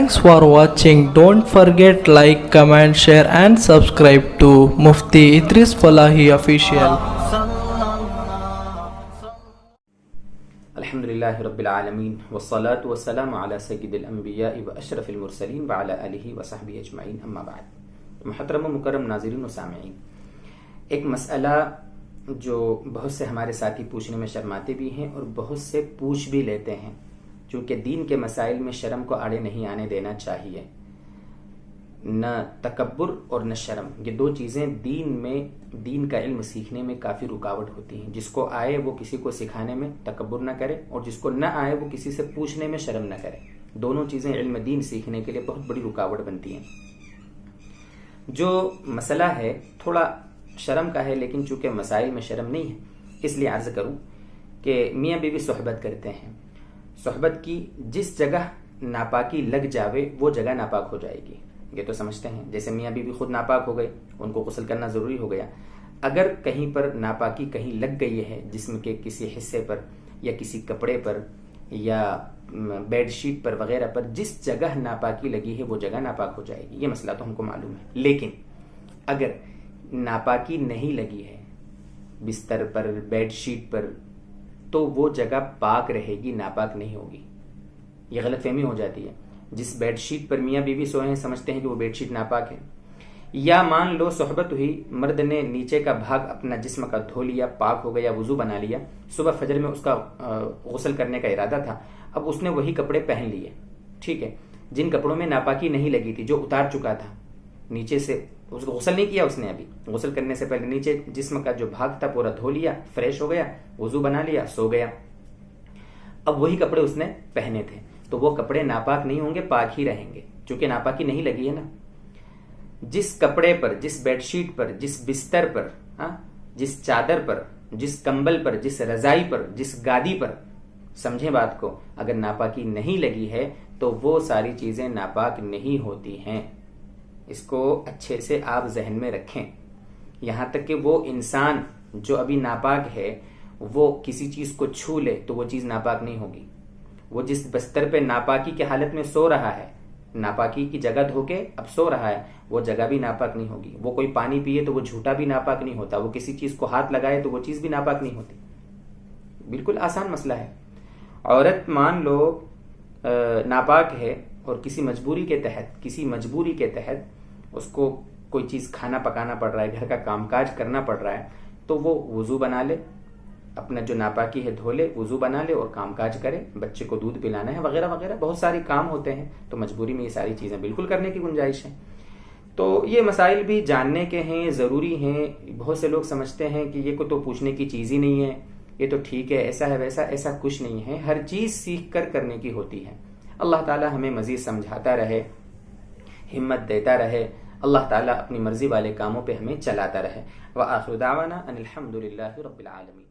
Thanks for watching. Don't forget like, comment, share and subscribe to Mufti Idris Falahi Official. الحمدللہ رب العالمین والصلاة والسلام علی سید الانبیاء و اشرف المرسلین وعلی آلہ وصحبہ اجمعین اما بعد. محترم و مکرم ناظرین و سامعین، ایک مسئلہ جو بہت سے ہمارے ساتھی پوچھنے میں شرماتے بھی ہیں اور بہت سے پوچھ بھی لیتے ہیں، چونکہ دین کے مسائل میں شرم کو آڑے نہیں آنے دینا چاہیے. نہ تکبر اور نہ شرم، یہ دو چیزیں دین کا علم سیکھنے میں کافی رکاوٹ ہوتی ہیں. جس کو آئے وہ کسی کو سکھانے میں تکبر نہ کرے، اور جس کو نہ آئے وہ کسی سے پوچھنے میں شرم نہ کرے. دونوں چیزیں علم دین سیکھنے کے لیے بہت بڑی رکاوٹ بنتی ہیں. جو مسئلہ ہے تھوڑا شرم کا ہے، لیکن چونکہ مسائل میں شرم نہیں ہے اس لیے عرض کروں کہ میاں بیوی صحبت کرتے ہیں. صحبت کی جس جگہ ناپاکی لگ جاوے وہ جگہ ناپاک ہو جائے گی، یہ تو سمجھتے ہیں. جیسے میاں بیوی خود ناپاک ہو گئے، ان کو غسل کرنا ضروری ہو گیا. اگر کہیں پر ناپاکی کہیں لگ گئی ہے جسم کے کسی حصے پر یا کسی کپڑے پر یا بیڈ شیٹ پر وغیرہ پر، جس جگہ ناپاکی لگی ہے وہ جگہ ناپاک ہو جائے گی. یہ مسئلہ تو ہم کو معلوم ہے. لیکن اگر ناپاکی نہیں لگی ہے بستر پر، بیڈ شیٹ پر، تو وہ جگہ پاک رہے گی، ناپاک نہیں ہوگی. یہ غلط فہمی ہو جاتی ہے. جس بیڈ شیٹ پر میاں بیوی سوئے ہیں سمجھتے ہیں کہ وہ بیڈ شیٹ ناپاک ہے. یا مان لو صحبت ہوئی، مرد نے نیچے کا بھاگ اپنا جسم کا دھو لیا، پاک ہو گیا، وضو بنا لیا. صبح فجر میں اس کا غسل کرنے کا ارادہ تھا، اب اس نے وہی کپڑے پہن لیے. ٹھیک ہے، جن کپڑوں میں ناپاکی نہیں لگی تھی، جو اتار چکا تھا نیچے سے، اس کو غسل نہیں کیا اس نے. ابھی غسل کرنے سے پہلے نیچے جسم کا جو بھاگ تھا پورا دھو لیا، فریش ہو گیا، وضو بنا لیا، سو گیا. اب وہی کپڑے اس نے پہنے تھے، تو وہ کپڑے ناپاک نہیں ہوں گے، پاک ہی رہیں گے، چونکہ ناپاکی نہیں لگی ہے نا. جس کپڑے پر، جس بیڈ شیٹ پر، جس بستر پر، جس چادر پر، جس کمبل پر، جس رضائی پر، جس گادی پر، سمجھیں بات کو، اگر ناپاکی نہیں لگی ہے تو وہ ساری چیزیں ناپاک نہیں ہوتی ہیں. اس کو اچھے سے آپ ذہن میں رکھیں. یہاں تک کہ وہ انسان جو ابھی ناپاک ہے وہ کسی چیز کو چھو لے تو وہ چیز ناپاک نہیں ہوگی. وہ جس بستر پہ ناپاکی کی حالت میں سو رہا ہے، ناپاکی کی جگہ دھو کے اب سو رہا ہے، وہ جگہ بھی ناپاک نہیں ہوگی. وہ کوئی پانی پیے تو وہ جھوٹا بھی ناپاک نہیں ہوتا. وہ کسی چیز کو ہاتھ لگائے تو وہ چیز بھی ناپاک نہیں ہوتی. بالکل آسان مسئلہ ہے. عورت مان لو ناپاک ہے اور کسی مجبوری کے تحت اس کو کوئی چیز کھانا پکانا پڑ رہا ہے، گھر کا کام کاج کرنا پڑ رہا ہے، تو وہ وضو بنا لے، اپنا جو ناپاکی ہے دھو لے، وضو بنا لے اور کام کاج کرے. بچے کو دودھ پلانا ہے وغیرہ وغیرہ، بہت سارے کام ہوتے ہیں، تو مجبوری میں یہ ساری چیزیں بالکل کرنے کی گنجائش ہے. تو یہ مسائل بھی جاننے کے ہیں، ضروری ہیں. بہت سے لوگ سمجھتے ہیں کہ یہ کو تو پوچھنے کی چیز ہی نہیں ہے، یہ تو ٹھیک ہے، ایسا ہے ویسا. ایسا کچھ نہیں ہے. ہر چیز سیکھ کر کرنے کی ہوتی ہے. اللہ تعالی ہمیں مزید سمجھاتا رہے، ہمت دیتا رہے. اللہ تعالیٰ اپنی مرضی والے کاموں پہ ہمیں چلاتا رہے. وآخر دعوانا ان الحمد للہ رب العالمین.